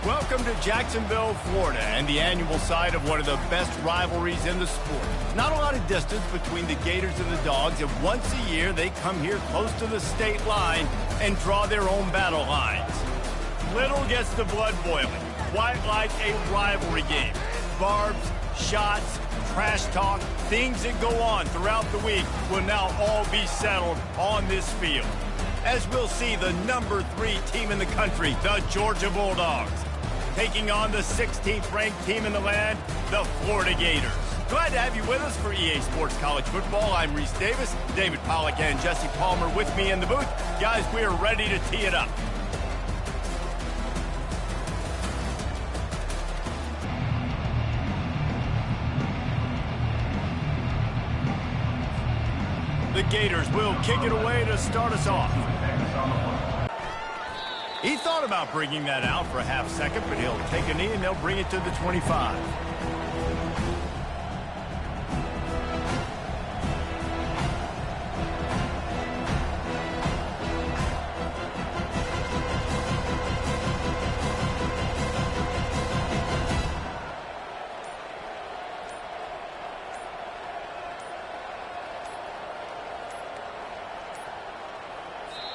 Welcome to Jacksonville, Florida, and the annual site of one of the best rivalries in the sport. Not a lot of distance between the Gators and the Dogs, and once a year they come here close to the state line and draw their own battle lines. Little gets the blood boiling, quite like a rivalry game. Barbs, shots, trash talk, things that go on throughout the week will now all be settled on this field. As we'll see the number 3 team in the country, the Georgia Bulldogs, taking on the 16th ranked team in the land, the Florida Gators. Glad to have you with us for EA Sports College Football. I'm Reese Davis, David Pollack and Jesse Palmer with me in the booth. Guys, we are ready to tee it up. The Gators will kick it away to start us off. He thought about bringing that out for a half second, but he'll take a knee and they'll bring it to the 25.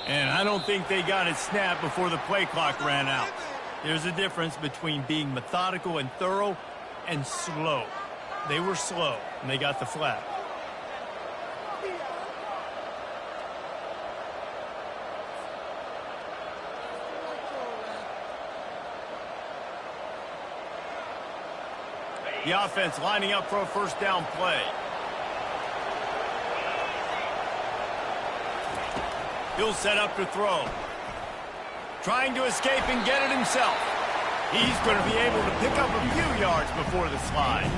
And I don't think they got it snapped before the play clock ran out. There's a difference between being methodical and thorough and slow. They were slow, and they got the flag. The offense lining up for a first down play. He'll set up to throw. Trying to escape and get it himself. He's going to be able to pick up a few yards before the slide.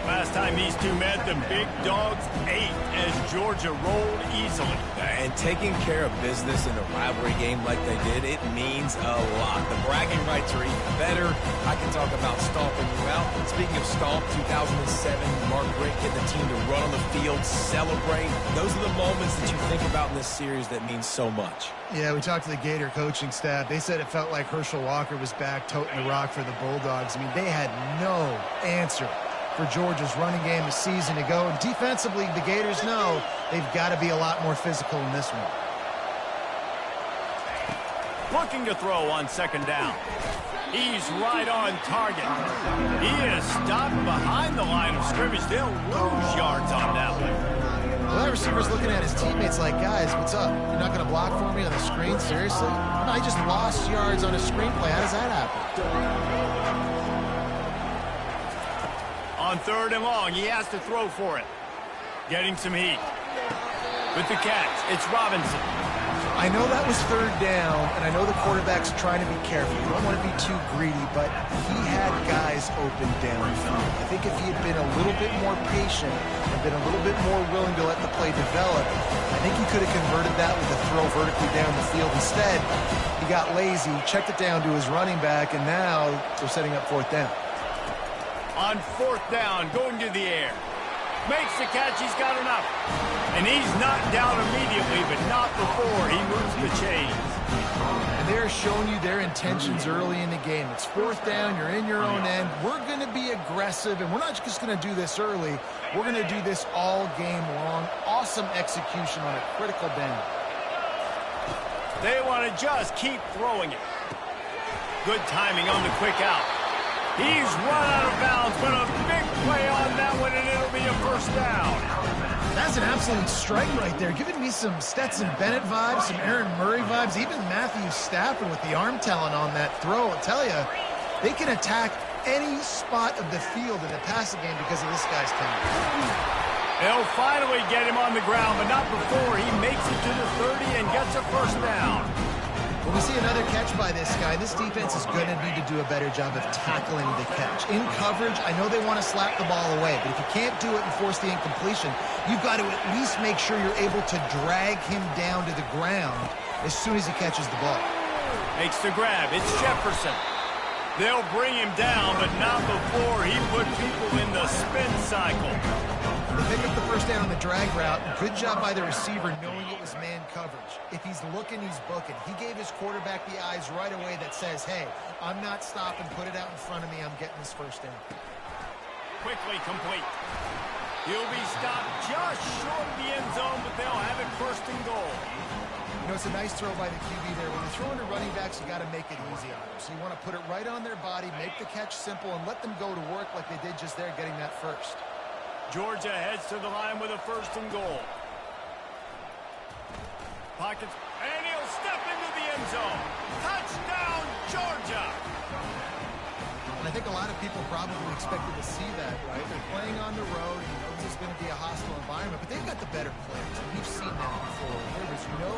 Last time these two met, the Big Dogs ate as Georgia rolled easily. And taking care of business in a rivalry game like they did, it means a lot. The bragging rights are even better. I can talk about stomping you out. Speaking of stomp, 2007, Mark Richt getting the team to run on the field, celebrate. Those are the moments that you think about in this series that mean so much. Yeah, we talked to the Gator coaching staff. They said it felt like Herschel Walker was back toting the rock for the Bulldogs. I mean, they had no answer for Georgia's running game a season ago. And defensively, the Gators know they've got to be a lot more physical in this one. Looking to throw on second down. He's right on target. He is stopped behind the line of scrimmage. They'll lose yards on that one. Well, that receiver's looking at his teammates like, guys, what's up? You're not going to block for me on the screen? Seriously? No, he just lost yards on a screenplay. How does that happen? On third and long, he has to throw for it. Getting some heat. With the catch, it's Robinson. I know that was third down, and I know the quarterback's trying to be careful. You don't want to be too greedy, but he had guys open downfield. I think if he had been a little bit more patient and been a little bit more willing to let the play develop, I think he could have converted that with a throw vertically down the field. Instead, he got lazy, checked it down to his running back, and now they're setting up fourth down. On fourth down, going to the air. Makes the catch, he's got enough. And he's knocked down immediately, but not before he moves the chains. And they're showing you their intentions early in the game. It's fourth down, you're in your own end. We're going to be aggressive, and we're not just going to do this early. We're going to do this all game long. Awesome execution on a critical down. They want to just keep throwing it. Good timing on the quick out. He's run out of bounds, but a big play on that one, and it'll be a first down. That's an absolute strike right there. Giving me some Stetson Bennett vibes, some Aaron Murray vibes, even Matthew Stafford with the arm talent on that throw. I'll tell you, they can attack any spot of the field in the passing game because of this guy's talent. They'll finally get him on the ground, but not before he makes it to the 30 and gets a first down. When we see another catch by this guy, this defense is going to need to do a better job of tackling the catch. In coverage, I know they want to slap the ball away, but if you can't do it and force the incompletion, you've got to at least make sure you're able to drag him down to the ground as soon as he catches the ball. Makes the grab. It's Jefferson. They'll bring him down, but not before he put people in the spin cycle. They pick up the first down on the drag route. Good job by the receiver knowing it was man coverage. If he's looking, he's booking. He gave his quarterback the eyes right away that says, hey, I'm not stopping. Put it out in front of me. I'm getting this first down. Quickly complete. He'll be stopped just short of the end zone, but they'll have it first and goal. You know, it's a nice throw by the QB there. When you're throwing to running backs, you got to make it easy on them. So you want to put it right on their body, make the catch simple, and let them go to work like they did just there, getting that first. Georgia heads to the line with a first and goal. Pockets, and he'll step into the end zone. Touchdown, Georgia! And I think a lot of people probably expected to see that, right? They're playing on the road, and you know this is going to be a hostile environment, but they've got the better players, and we've seen that before. There was no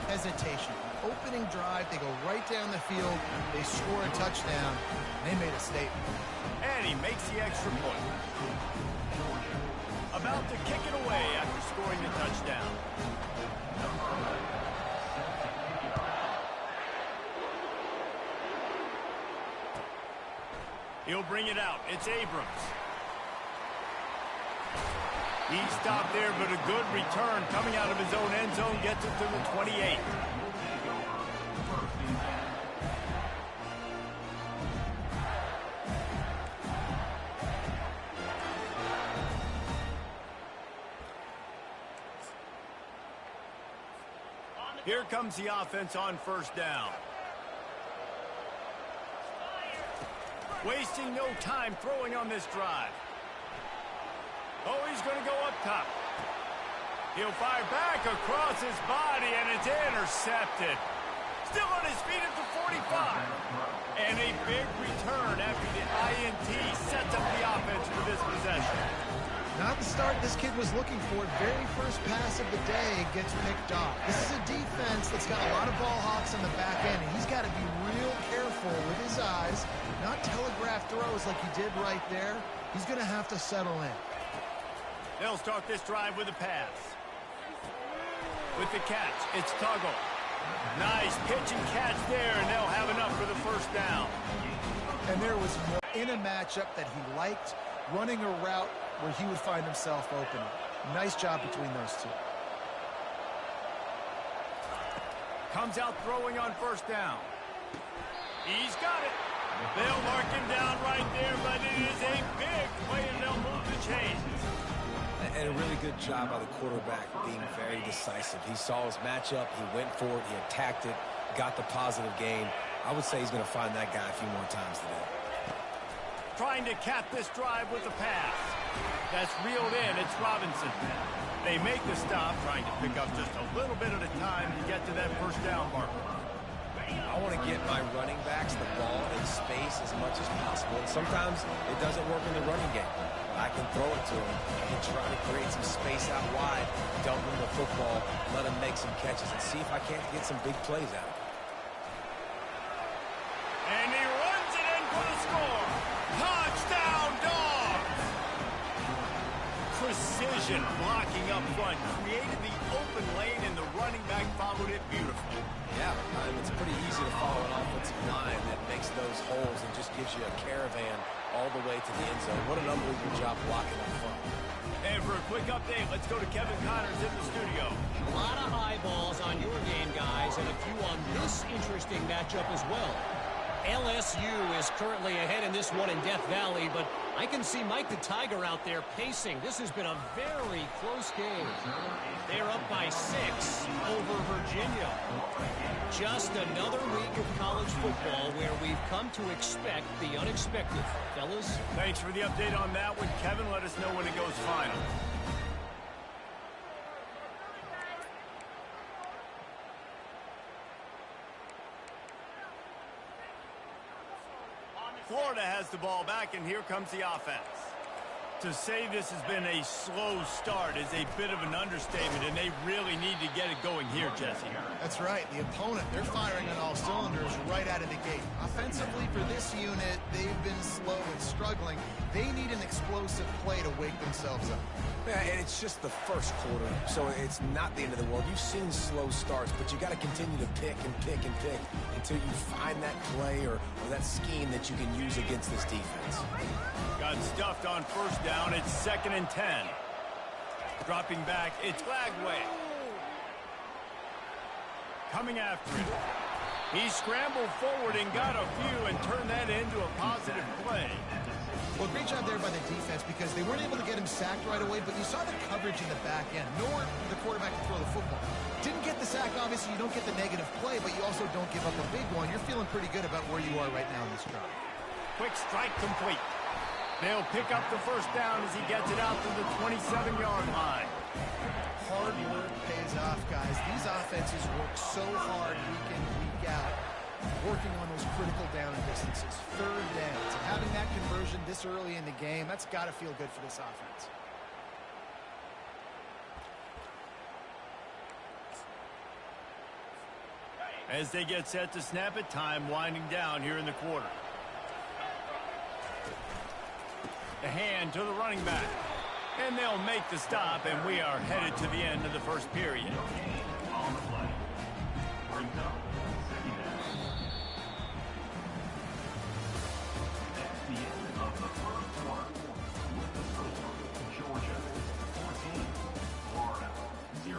hesitation. Opening drive, they go right down the field, they score a touchdown, and they made a statement. And he makes the extra point. About to kick it away after scoring the touchdown. He'll bring it out. It's Abrams. He stopped there, but a good return coming out of his own end zone gets it to the 28. Here comes the offense on first down. Wasting no time throwing on this drive. Oh, he's going to go up top. He'll fire back across his body, and it's intercepted. Still on his feet at the 45. And a big return after the INT sets up the offense for this possession. Not the start this kid was looking for. Very first pass of the day gets picked off. This is a defense that's got a lot of ball hawks on the back end, and he's got to be real careful with his eyes, not telegraph throws like he did right there. He's going to have to settle in. They'll start this drive with a pass. With the catch, it's Tuggle. Nice pitch and catch there, and they'll have enough for the first down. And there was more in a matchup that he liked, running a route where he would find himself open. Nice job between those two. Comes out throwing on first down. He's got it. They'll mark him down right there, but it is a big play, and they'll move the chains. And a really good job by the quarterback being very decisive. He saw his matchup, he went for it, he attacked it, got the positive gain. I would say he's going to find that guy a few more times today. Trying to cap this drive with a pass. That's reeled in. It's Robinson. They make the stop, trying to pick up just a little bit at a time to get to that first down marker. I want to get my running backs the ball in space as much as possible. And sometimes it doesn't work in the running game. I can throw it to him. I can try to create some space out wide, dump him the football, let him make some catches, and see if I can't get some big plays out of him. And he runs it in for the score. Touchdown, Dogs! Precision blocking up front created the open lane, and the running back followed it beautifully. Yeah, it's pretty easy to follow an offensive line that makes those holes and just gives you a caravan all the way to the end zone. What an unbelievable job blocking up front. And for a quick update, let's go to Kevin Connors in the studio. A lot of eyeballs on your game, guys, and a few on this interesting matchup as well. LSU is currently ahead in this one in Death Valley, but I can see Mike the Tiger out there pacing. This has been a very close game. They're up by 6 over Virginia. Just another week of college football where we've come to expect the unexpected. Fellas? Thanks for the update on that one. Kevin, let us know when it goes final. Florida has the ball back, and here comes the offense. To say this has been a slow start is a bit of an understatement, and they really need to get it going here, Jesse. That's right. The opponent, they're firing on all cylinders right out of the gate. Offensively, for this unit, they've been slow and struggling. They need an explosive play to wake themselves up. Yeah, and it's just the first quarter, so it's not the end of the world. You've seen slow starts, but you got to continue to pick and pick and pick until you find that play or that scheme that you can use against this defense. Got stuffed on first down. It's 2nd and 10. Dropping back, it's Lagway. Coming after him. He scrambled forward and got a few and turned that into a positive play. Well, great job there by the defense because they weren't able to get him sacked right away, but you saw the coverage in the back end, nor the quarterback to throw the football. Didn't get the sack, obviously. You don't get the negative play, but you also don't give up a big one. You're feeling pretty good about where you are right now in this drive. Quick strike complete. They'll pick up the first down as he gets it out to the 27-yard line. Hard work pays off, guys. These offenses work so hard week in, week out, working on those critical down distances, third downs. And having that conversion this early in the game, that's got to feel good for this offense. As they get set to snap it, time winding down here in the quarter. The hand to the running back. And they'll make the stop, and we are headed to the end of the first period. On the play. Ncaa, second down. That's the end of the first quarter. With the score, Georgia 14, Florida 0.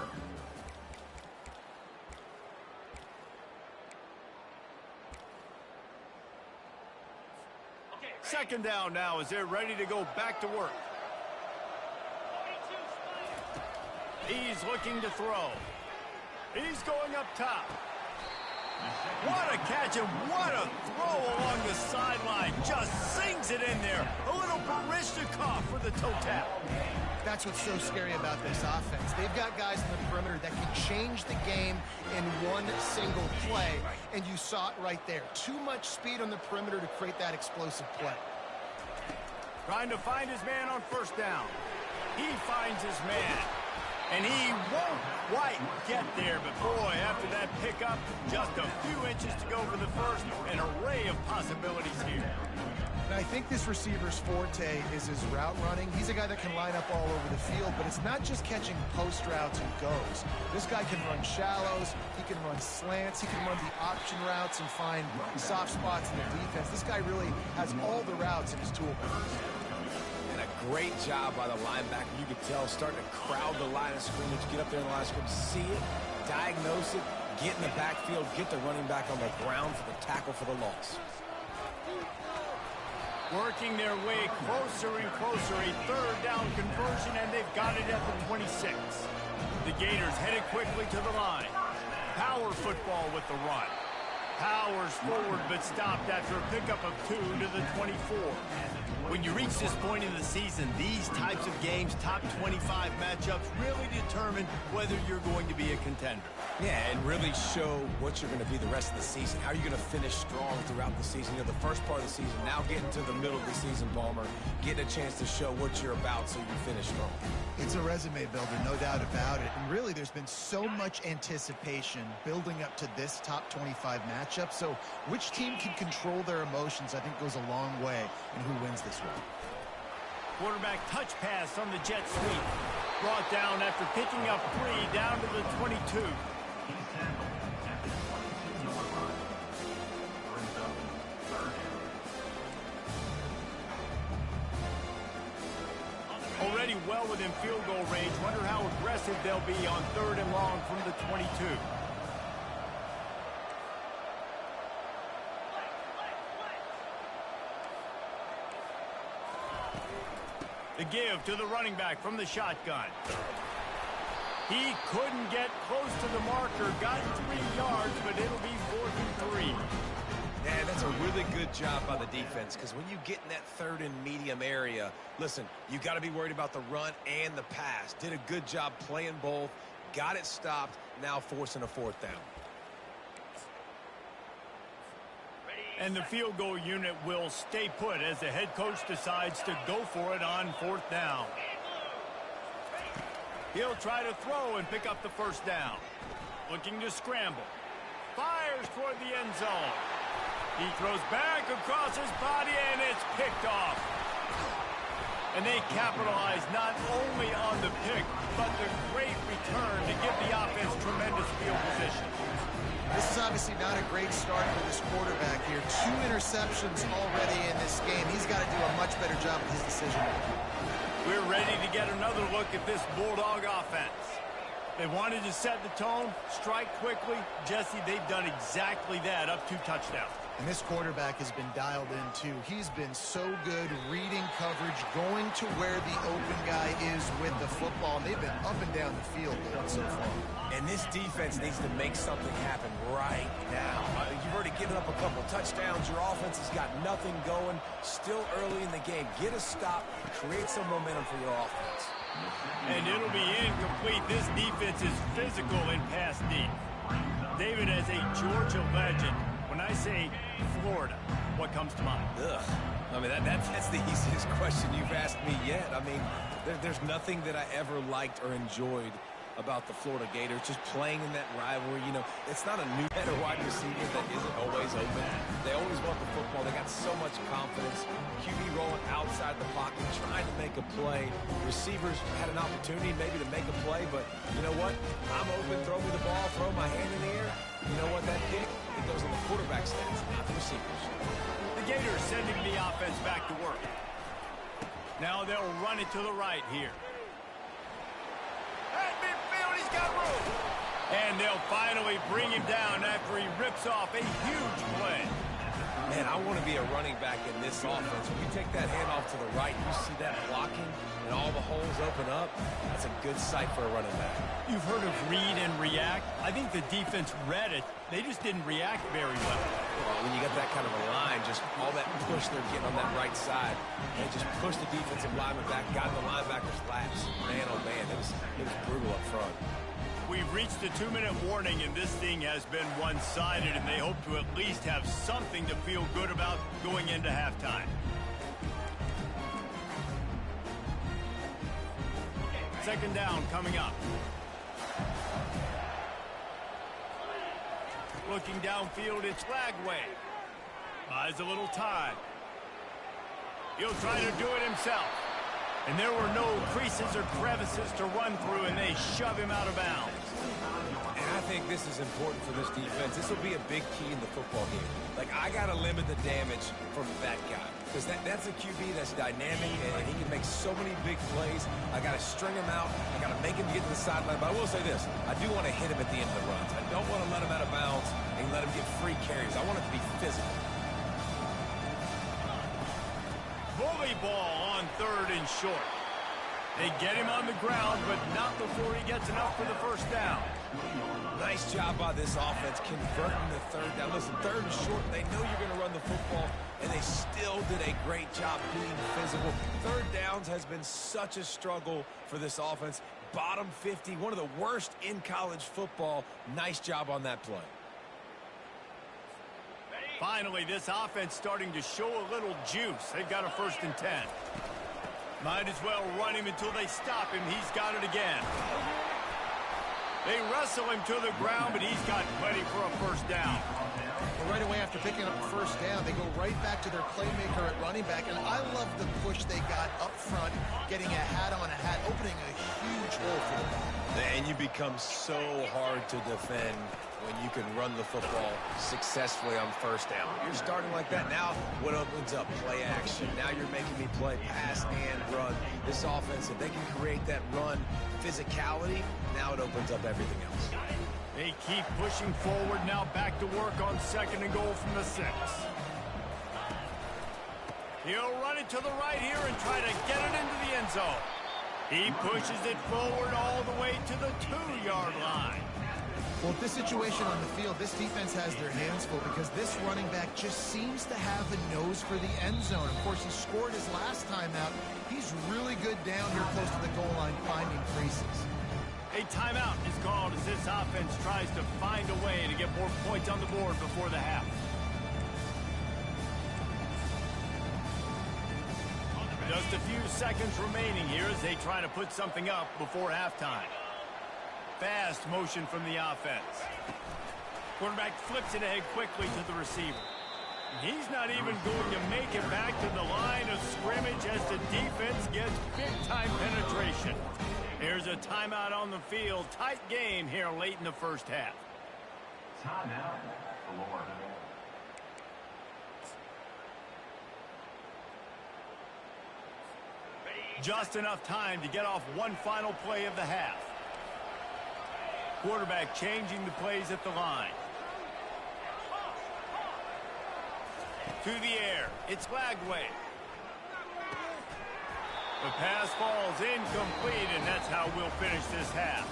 Second down now as they're ready to go back to work. He's looking to throw. He's going up top. What a catch and what a throw along the sideline. Just sings it in there. A little Barishnikov for the toe tap. That's what's so scary about this offense. They've got guys in the perimeter that can change the game in one single play, and you saw it right there. Too much speed on the perimeter to create that explosive play. Trying to find his man on first down. He finds his man. And he won't quite get there, but boy, after that pickup, just a few inches to go for the first. An array of possibilities here. And I think this receiver's forte is his route running. He's a guy that can line up all over the field, but it's not just catching post routes and goes. This guy can run shallows, he can run slants, he can run the option routes and find soft spots in the defense. This guy really has all the routes in his toolbox. Great job by the linebacker. You could tell starting to crowd the line of scrimmage, get up there in the line of scrimmage, see it, diagnose it, get in the backfield, get the running back on the ground for the tackle for the loss. Working their way closer and closer, a third down conversion, and they've got it at the 26. The Gators headed quickly to the line. Power football with the run. Powers forward, but stopped after a pickup of 2 to the 24. When you reach this point in the season, these types of games, top 25 matchups, really determine whether you're going to be a contender. Yeah, and really show what you're going to be the rest of the season. How are you going to finish strong throughout the season? You know, the first part of the season, now getting to the middle of the season, Palmer, getting a chance to show what you're about so you can finish strong. It's a resume builder, no doubt about it. And really, there's been so much anticipation building up to this top 25 matchup. So which team can control their emotions, I think, goes a long way in who wins this one. Quarterback touch pass on the jet sweep. Brought down after picking up 3 down to the 22. Already well within field goal range. Wonder how aggressive they'll be on 3rd and long from the 22. The give to the running back from the shotgun. He couldn't get close to the marker. Got 3 yards, but it'll be 4th and 3. Yeah, that's a really good job by the defense because when you get in that 3rd and medium area, listen, you got to be worried about the run and the pass. Did a good job playing both, got it stopped, now forcing a 4th down. And the field goal unit will stay put as the head coach decides to go for it on 4th down. He'll try to throw and pick up the first down. Looking to scramble. Fires toward the end zone. He throws back across his body, and it's picked off. And they capitalize not only on the pick, but the great return to give the offense tremendous field position. This is obviously not a great start for this quarterback here. 2 interceptions already in this game. He's got to do a much much better job with his decision making. We're ready to get another look at this Bulldog offense. They wanted to set the tone, strike quickly. Jesse, they've done exactly that, up 2 touchdowns. And this quarterback has been dialed in, too. He's been so good reading coverage, going to where the open guy is with the football. And they've been up and down the field doing so far. And this defense needs to make something happen right now. You've already given up a couple touchdowns. Your offense has got nothing going. Still early in the game. Get a stop. Create some momentum for your offense. And it'll be incomplete. This defense is physical and pass deep. David, as a Georgia legend, when I say Florida, what comes to mind? Ugh. I mean, that's the easiest question you've asked me yet. I mean, there's nothing that I ever liked or enjoyed about the Florida Gators, just playing in that rivalry. You know, it's not a new better wide receiver that isn't always open. They always want the football. They got so much confidence. QB rolling outside the pocket, trying to make a play. Receivers had an opportunity maybe to make a play, but you know what? I'm open, throw me the ball, throw my hand in the air. You know what? That kick, it goes in the quarterback stance, not the receivers. The Gators sending the offense back to work. Now they'll run it to the right here. At midfield, he's got room. And they'll finally bring him down after he rips off a huge play. Man, I want to be a running back in this offense. When you take that handoff to the right, you see that blocking and all the holes open up. That's a good sight for a running back. You've heard of read and react. I think the defense read it. They just didn't react very well. Well, when you got that kind of a line, just all that push they're getting on that right side, they just pushed the defensive lineman back, got in the linebacker's laps. Man, oh man, it was brutal up front. We've reached the 2-minute warning, and this thing has been one-sided, and they hope to at least have something to feel good about going into halftime. Second down coming up. Looking downfield, it's Lagway. Buys a little time. He'll try to do it himself. And there were no creases or crevices to run through, and they shove him out of bounds. And I think this is important for this defense. This will be a big key in the football game. Like, I got to limit the damage from that guy. Because that's a QB that's dynamic, and he can make so many big plays. I got to string him out. I got to make him get to the sideline. But I will say this. I do want to hit him at the end of the runs. I don't want to let him out of bounds and let him get free carries. I want it to be physical. Bully ball on 3rd and short. They get him on the ground, but not before he gets enough for the first down. Nice job by this offense converting the 3rd down. Listen, 3rd and short, they know you're going to run the football, and they still did a great job being physical. 3rd downs has been such a struggle for this offense. Bottom 50, one of the worst in college football. Nice job on that play. Finally, this offense starting to show a little juice. They've got a 1st and 10. Might as well run him until they stop him. He's got it again. They wrestle him to the ground, but he's got plenty for a 1st down. Well, right away after picking up the 1st down, they go right back to their playmaker at running back. And I love the push they got up front, getting a hat on a hat, opening a huge hole for the ball. And you become so hard to defend when you can run the football successfully on 1st down. You're starting like that. Now what opens up? Play action. Now you're making me play pass and run. This offense, if they can create that run physicality, now it opens up everything else. They keep pushing forward. Now back to work on 2nd and goal from the 6. He'll run it to the right here and try to get it into the end zone. He pushes it forward all the way to the 2-yard line. Well, this situation on the field, this defense has their hands full because this running back just seems to have a nose for the end zone. Of course, he scored his last time out. He's really good down here close to the goal line, finding creases. A timeout is called as this offense tries to find a way to get more points on the board before the half. Just a few seconds remaining here as they try to put something up before halftime. Fast motion from the offense. Quarterback flips it ahead quickly to the receiver. He's not even going to make it back to the line of scrimmage as the defense gets big-time penetration. Here's a timeout on the field. Tight game here late in the 1st half. Timeout, Florida. Just enough time to get off one final play of the half. Quarterback changing the plays at the line. To the air. It's Lagway. The pass falls incomplete, and that's how we'll finish this half.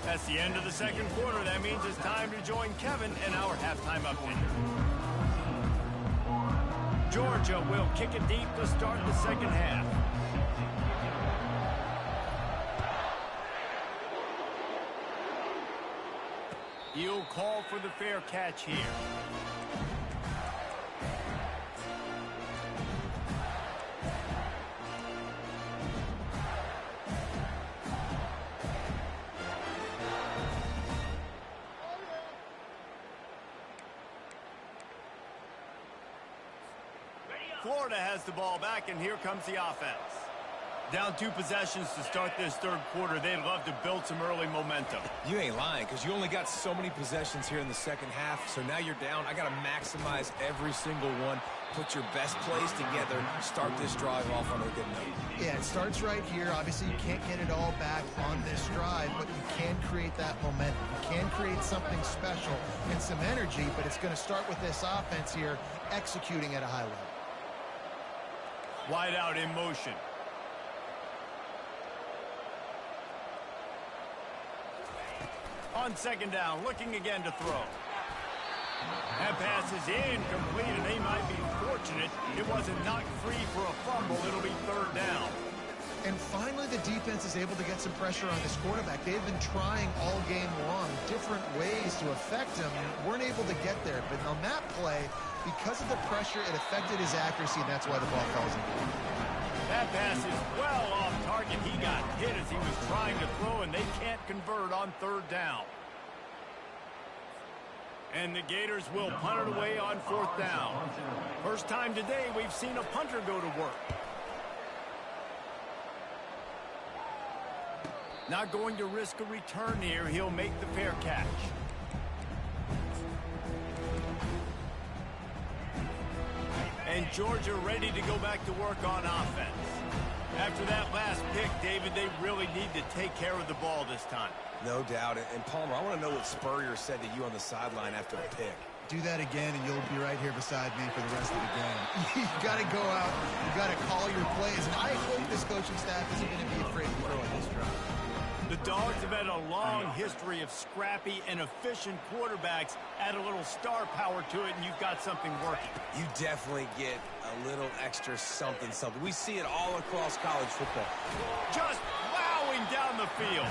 That's the end of the second quarter. That means it's time to join Kevin in our halftime update. Georgia will kick it deep to start the second half. He'll call for the fair catch here. Florida has the ball back, and here comes the offense. Down 2 possessions to start this third quarter. They'd love to build some early momentum. You ain't lying, because you only got so many possessions here in the second half, so now you're down. I got to maximize every single one, put your best plays together, start this drive off on a good note. Yeah, it starts right here. Obviously, you can't get it all back on this drive, but you can create that momentum. You can create something special and some energy, but it's going to start with this offense here executing at a high level. Wide out in motion. On second down, looking again to throw. That pass is incomplete, and they might be fortunate it wasn't knocked free for a fumble. It'll be third down. And finally, the defense is able to get some pressure on this quarterback. They've been trying all game long different ways to affect him. Weren't able to get there. But on that play, because of the pressure, it affected his accuracy, and that's why the ball falls in. That pass is well off target. He got hit as he was trying to throw, and they can't convert on third down. And the Gators will punt it away on fourth down. First time today we've seen a punter go to work. Not going to risk a return here. He'll make the fair catch. And Georgia ready to go back to work on offense. After that last pick, David, they really need to take care of the ball this time. No doubt. And Palmer, I want to know what Spurrier said to you on the sideline after the pick. Do that again, and you'll be right here beside me for the rest of the game. You got to go out. You got to call your plays. And I hope this coaching staff isn't going to be afraid to throw at this drive. The Dogs have had a long history of scrappy and efficient quarterbacks. Add a little star power to it, and you've got something working. You definitely get a little extra something. We see it all across college football. Just plowing down the field.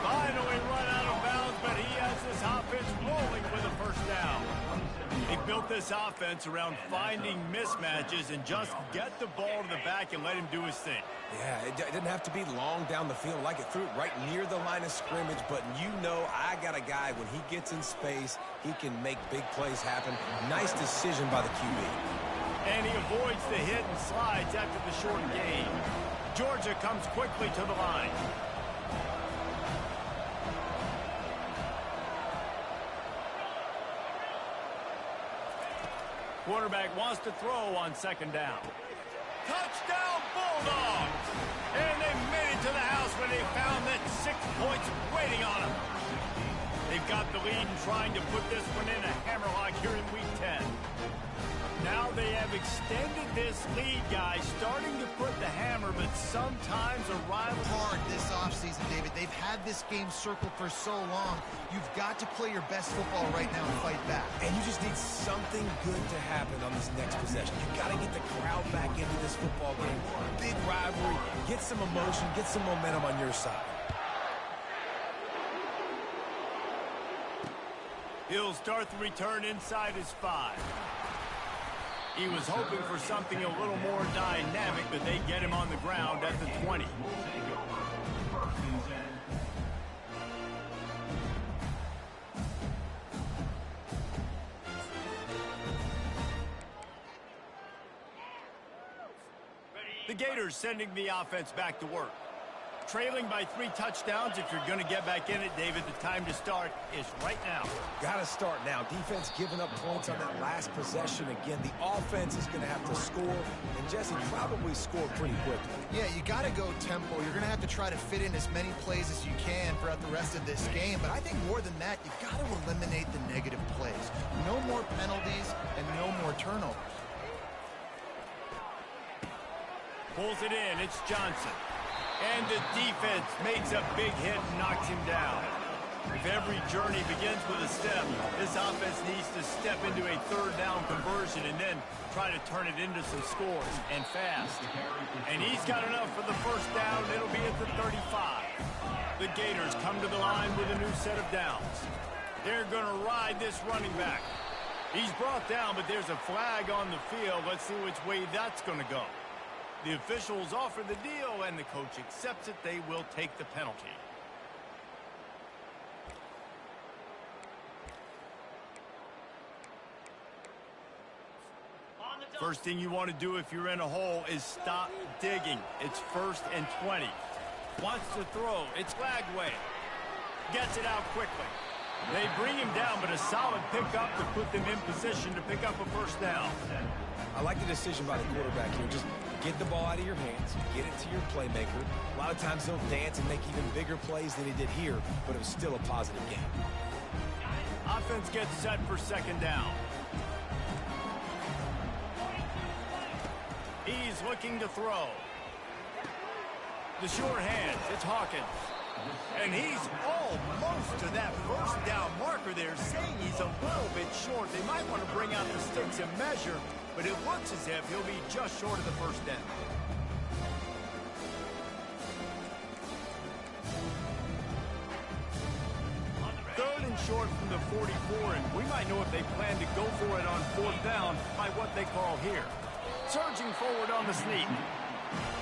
Finally run out of bounds, but he has this offense rolling with a first down. They built this offense around finding mismatches and just get the ball to the back and let him do his thing. Yeah, it didn't have to be long down the field. Like it threw it right near the line of scrimmage, but you know I got a guy, when he gets in space, he can make big plays happen. Nice decision by the QB. And he avoids the hit and slides after the short gain. Georgia comes quickly to the line. Quarterback wants to throw on second down. Touchdown Bulldogs! And they made it to the house where they found that 6 points waiting on them. They've got the lead and trying to put this one in a hammerlock here in Week 10. Now they have extended this lead, guys, starting to put the hammer, but sometimes a rival... Hard this offseason, David. They've had this game circled for so long. You've got to play your best football right now and fight back. And you just need something good to happen on this next possession. You've got to get the crowd back into this football game. Big rivalry. Get some emotion. Get some momentum on your side. He'll start the return inside his 5. He was hoping for something a little more dynamic, but they get him on the ground at the 20. The Gators sending the offense back to work. Trailing by 3 touchdowns. If you're going to get back in it, David, the time to start is right now. Got to start now. Defense giving up points on that last possession. Again, the offense is going to have to score, and Jesse probably score pretty quickly. Yeah, you got to go tempo. You're going to have to try to fit in as many plays as you can throughout the rest of this game. But I think more than that, you got to eliminate the negative plays. No more penalties and no more turnovers. Pulls it in. It's Johnson. And the defense makes a big hit and knocks him down. If every journey begins with a step, this offense needs to step into a third down conversion and then try to turn it into some scores, and fast. And he's got enough for the first down. It'll be at the 35. The Gators come to the line with a new set of downs. They're going to ride this running back. He's brought down, but there's a flag on the field. Let's see which way that's going to go. The officials offer the deal, and the coach accepts it. They will take the penalty. First thing you want to do if you're in a hole is stop digging. It's 1st and 20. Wants to throw. It's Lagway. Gets it out quickly. They bring him down, but a solid pickup to put them in position to pick up a first down. I like the decision by the quarterback here. Just get the ball out of your hands, get it to your playmaker. A lot of times he'll dance and make even bigger plays than he did here, but it was still a positive game. Offense gets set for 2nd down. He's looking to throw. The short hands, it's Hawkins. And he's almost to that first down marker there, saying he's a little bit short. They might want to bring out the sticks and measure, but it looks as if he'll be just short of the first down. Third and short from the 44, and we might know if they plan to go for it on 4th down by what they call here. Surging forward on the sneak.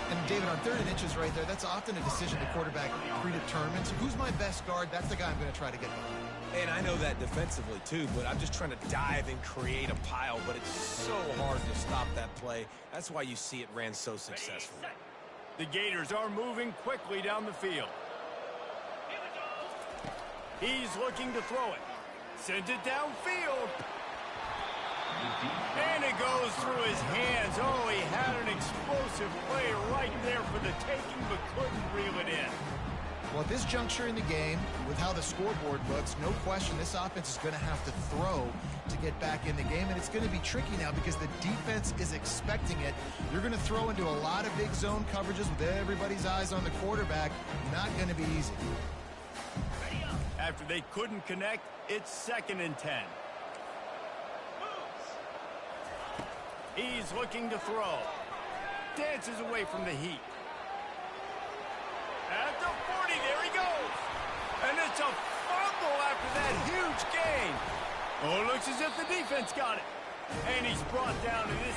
And David, on 3rd and inches right there, that's often a decision the quarterback predetermines. Who's my best guard? That's the guy I'm going to try to get behind. And I know that defensively too, but I'm just trying to dive and create a pile, but it's so hard to stop that play. That's why you see it ran so successfully. The Gators are moving quickly down the field. He's looking to throw it. Sends it downfield. And it goes through his hands. Oh, he had an explosive play right there for the taking, but couldn't reel it in. Well, at this juncture in the game, with how the scoreboard looks, no question this offense is going to have to throw to get back in the game, and it's going to be tricky now because the defense is expecting it. You're going to throw into a lot of big zone coverages with everybody's eyes on the quarterback. Not going to be easy. After they couldn't connect, it's 2nd and 10. He's looking to throw. Dances away from the heat. At the 40, there he goes. And it's a fumble after that huge gain. Oh, it looks as if the defense got it. And he's brought down to this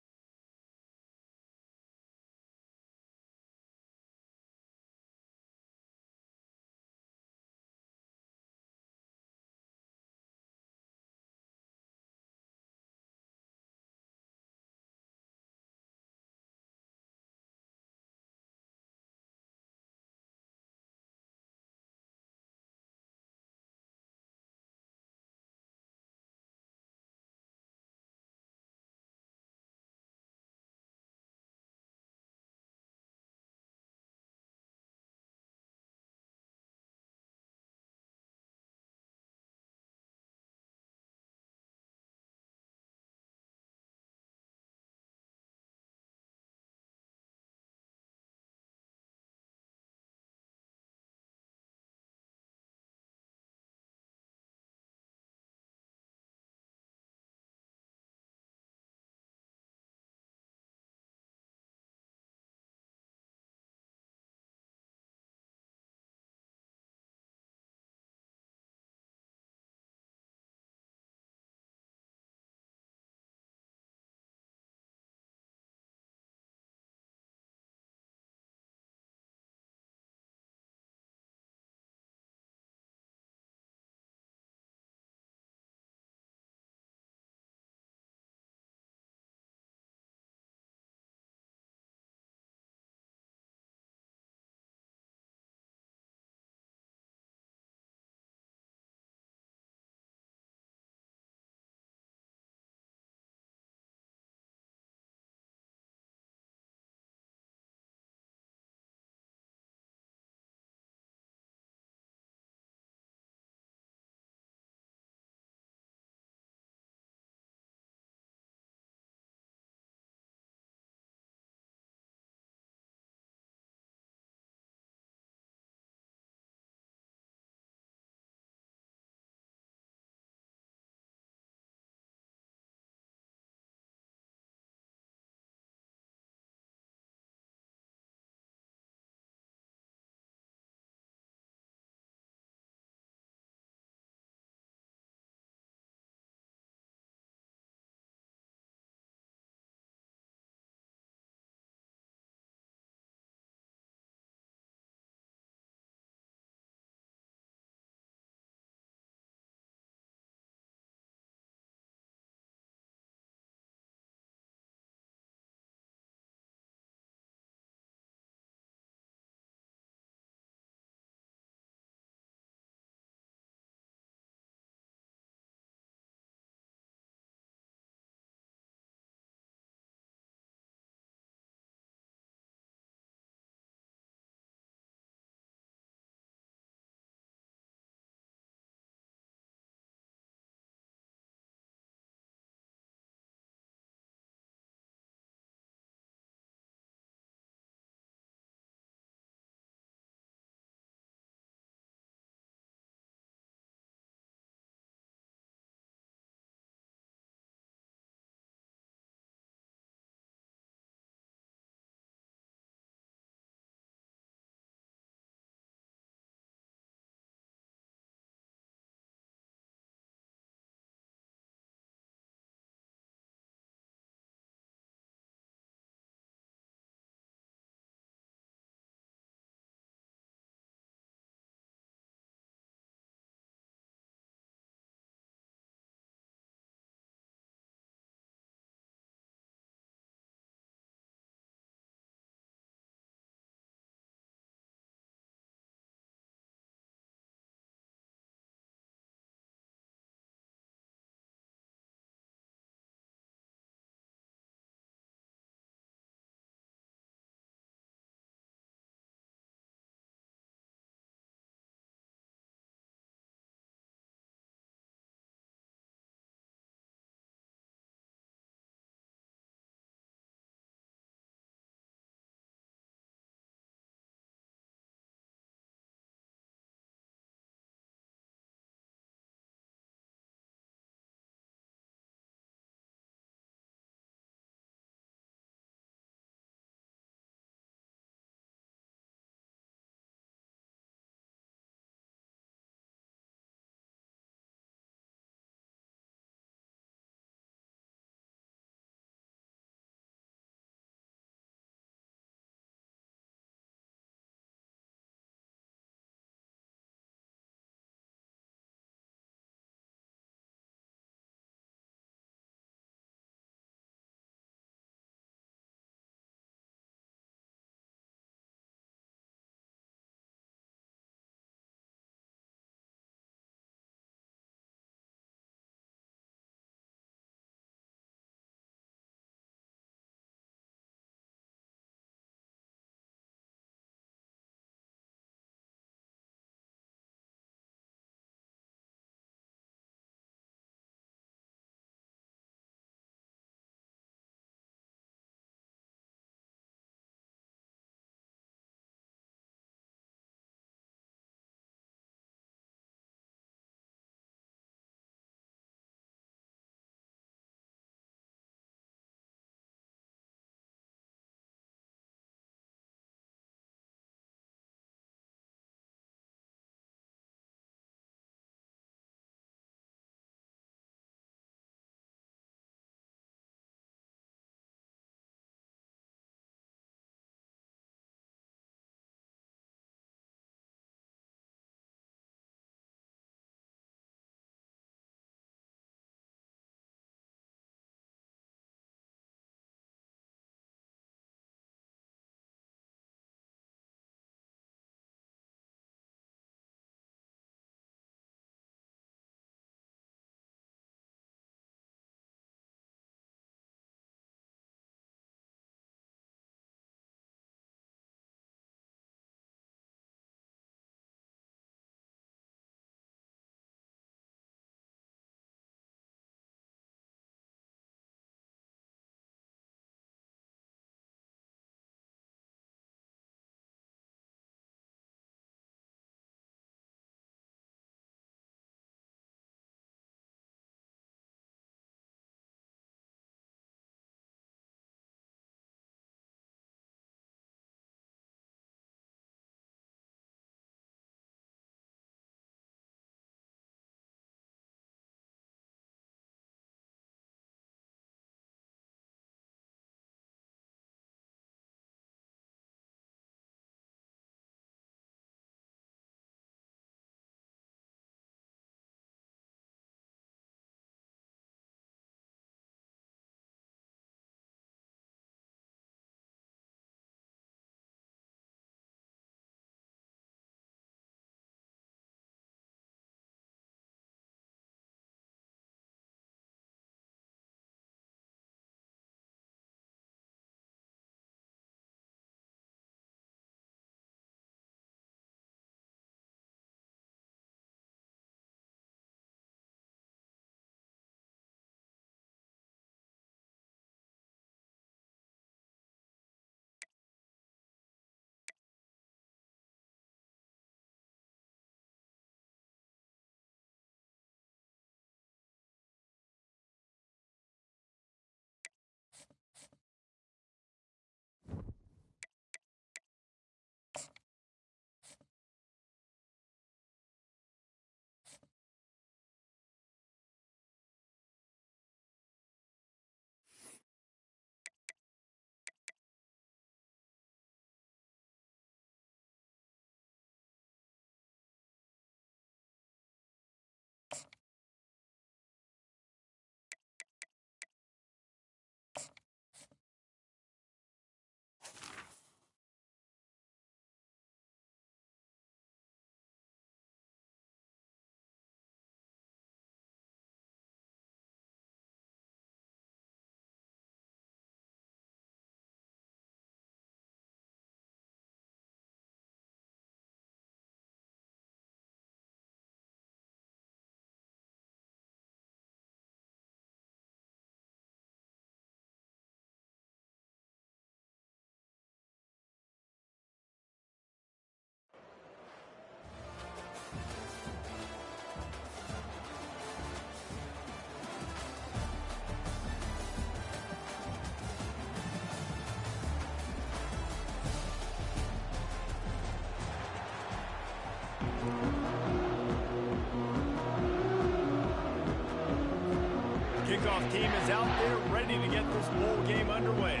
kickoff team is out there ready to get this bowl game underway.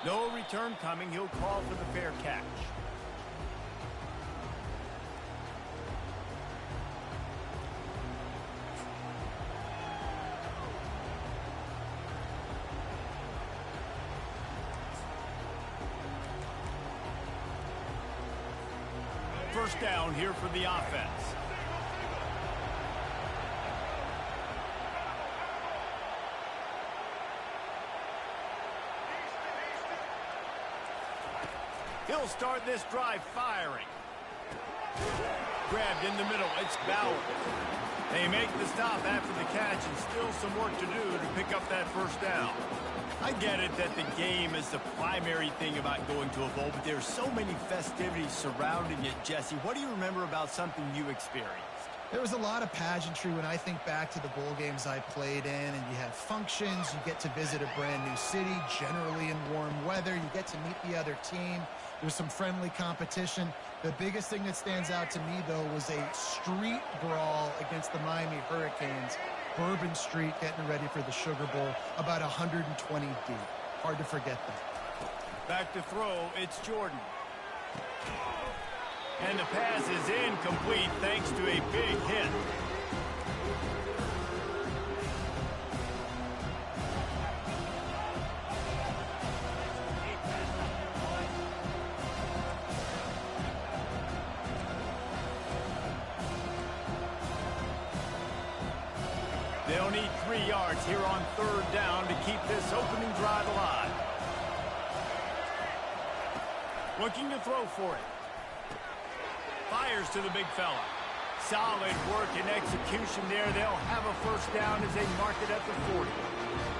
No return coming. He'll call for the fair catch. First down here for the offense. He'll start this drive firing. Grabbed in the middle. It's Bauer. They make the stop after the catch and still some work to do to pick up that first down. I get it that the game is the primary thing about going to a bowl, but there's so many festivities surrounding it. Jesse, what do you remember about something you experienced? There was a lot of pageantry when I think back to the bowl games I played in, and you have functions, you get to visit a brand new city, generally in warm weather, you get to meet the other team, there's some friendly competition. The biggest thing that stands out to me, though, was a street brawl against the Miami Hurricanes. Bourbon Street getting ready for the Sugar Bowl, about 120 deep. Hard to forget that. Back to throw, it's Jordan. And the pass is incomplete thanks to a big hit. They'll need 3 yards here on third down to keep this opening drive alive. Looking to throw for it. Fires to the big fella. Solid work and execution there. They'll have a first down as they mark it at the 40.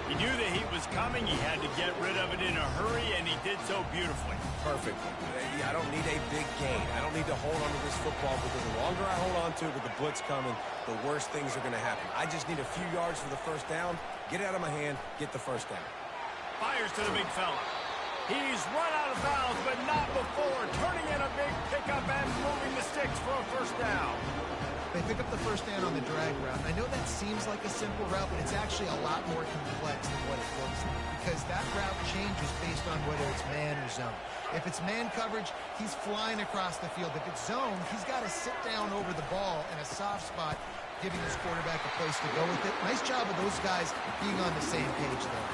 He knew the heat was coming. He had to get rid of it in a hurry, and he did so beautifully. Perfect. I don't need a big gain. I don't need to hold on to this football because the longer I hold on to it with the blitz coming, the worse things are going to happen. I just need a few yards for the first down, get it out of my hand, get the first down. Fires to the big fella. He's run out of bounds, but not before. Turning in a big pickup and moving the sticks for a first down. They pick up the first down on the drag route. I know that seems like a simple route, but it's actually a lot more complex than what it looks like because that route changes based on whether it's man or zone. If it's man coverage, he's flying across the field. If it's zone, he's got to sit down over the ball in a soft spot, giving his quarterback a place to go with it. Nice job of those guys being on the same page there.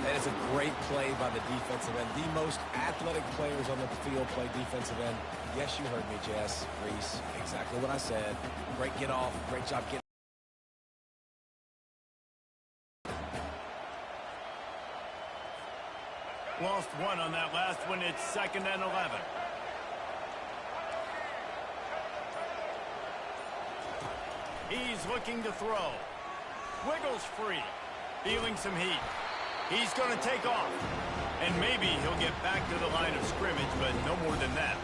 That is a great play by the defensive end. The most athletic players on the field play defensive end. Yes, you heard me, Jess, Reese. Exactly what I said. Great get off. Great job getting. Lost one on that last one. It's 2nd and 11. He's looking to throw. Wiggles free. Feeling some heat. He's going to take off. And maybe he'll get back to the line of scrimmage, but no more than that.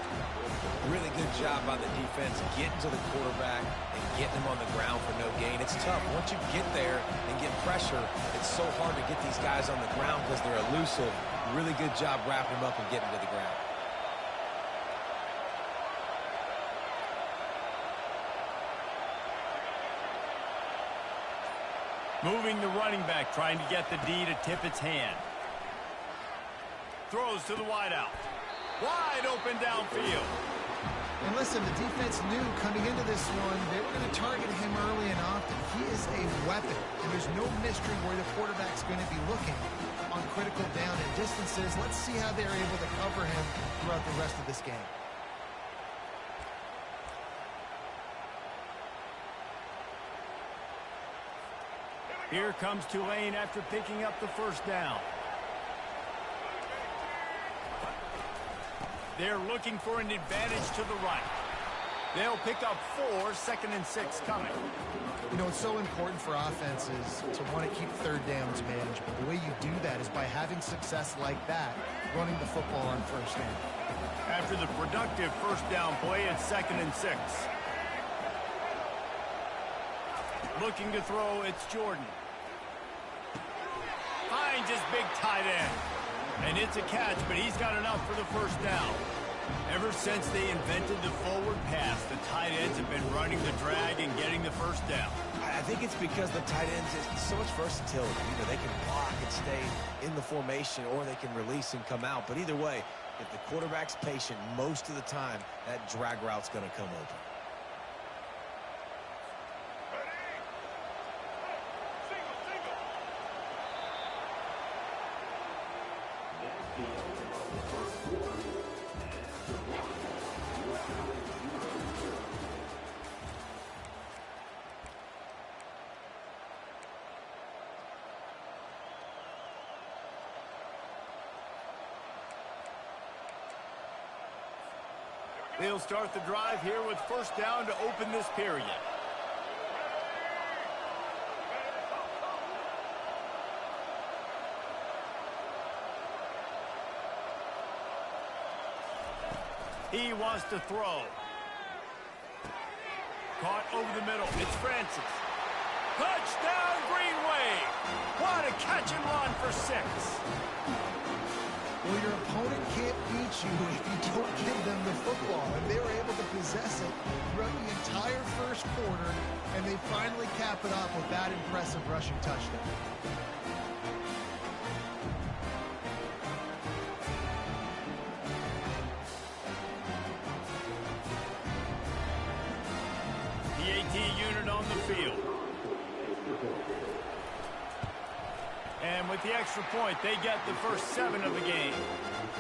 Really good job by the defense getting to the quarterback and getting him on the ground for no gain. It's tough. Once you get there and get pressure, it's so hard to get these guys on the ground because they're elusive. Really good job wrapping them up and getting to the ground. Moving the running back, trying to get the D to tip its hand. Throws to the wideout. Wide open downfield. And listen, the defense knew coming into this one, they were going to target him early and often. He is a weapon, and there's no mystery where the quarterback's going to be looking on critical down and distances. Let's see how they're able to cover him throughout the rest of this game. Here comes Tulane after picking up the first down. They're looking for an advantage to the right. They'll pick up 4, 2nd and 6 coming. You know, it's so important for offenses to want to keep third downs manageable. The way you do that is by having success like that, running the football on first down. After the productive first down play, it's 2nd and 6. Looking to throw, it's Jordan. Finds his big tight end. And it's a catch, but he's got enough for the first down. Ever since they invented the forward pass, the tight ends have been running the drag and getting the first down. I think it's because the tight ends is so much versatility. You know, they can block and stay in the formation, or they can release and come out. But either way, if the quarterback's patient most of the time, that drag route's going to come open. They'll start the drive here with first down to open this period. He wants to throw. Caught over the middle. It's Francis. Touchdown, Green Wave. What a catch and run for 6. Well, your opponent can't beat you if you don't give them the football. And they were able to possess it throughout the entire first quarter, and they finally cap it off with that impressive rushing touchdown. The AT unit on the field. And with the extra point, they get the first 7 of the game.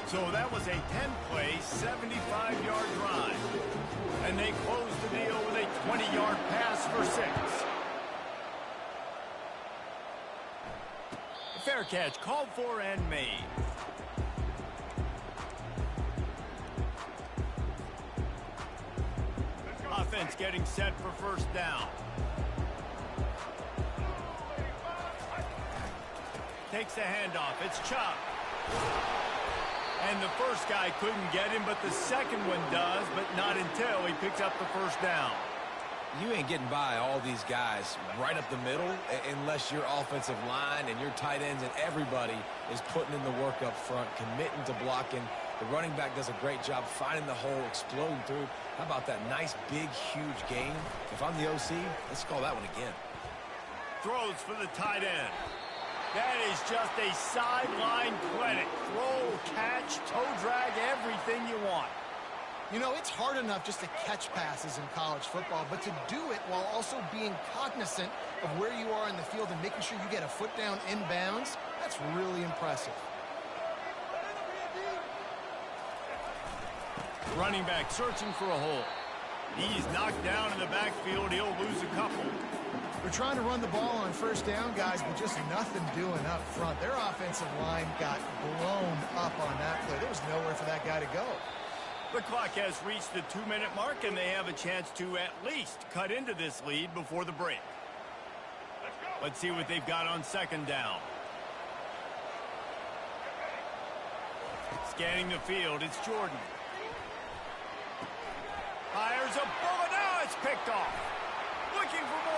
So that was a 10-play, 75-yard drive. And they close the deal with a 20-yard pass for 6. Fair catch, called for and made. Offense getting set for first down. Takes the handoff. It's Ncaa. And the first guy couldn't get him, but the second one does, but not until he picks up the first down. You ain't getting by all these guys right up the middle unless your offensive line and your tight ends and everybody is putting in the work up front, committing to blocking. The running back does a great job finding the hole, exploding through. How about that nice, big, huge game? If I'm the OC, let's call that one again. Throws for the tight end. That is just a sideline clinic. Throw, catch, toe drag, everything you want. You know, it's hard enough just to catch passes in college football, but to do it while also being cognizant of where you are in the field and making sure you get a foot down inbounds, that's really impressive. Running back searching for a hole. He's knocked down in the backfield. He'll lose a couple. They're trying to run the ball on first down, guys, but just nothing doing up front. Their offensive line got blown up on that play. There was nowhere for that guy to go. The clock has reached the 2-minute mark, and they have a chance to at least cut into this lead before the break. Let's see what they've got on second down. Scanning the field, it's Jordan. Fires a bullet. Now it's picked off. Looking for more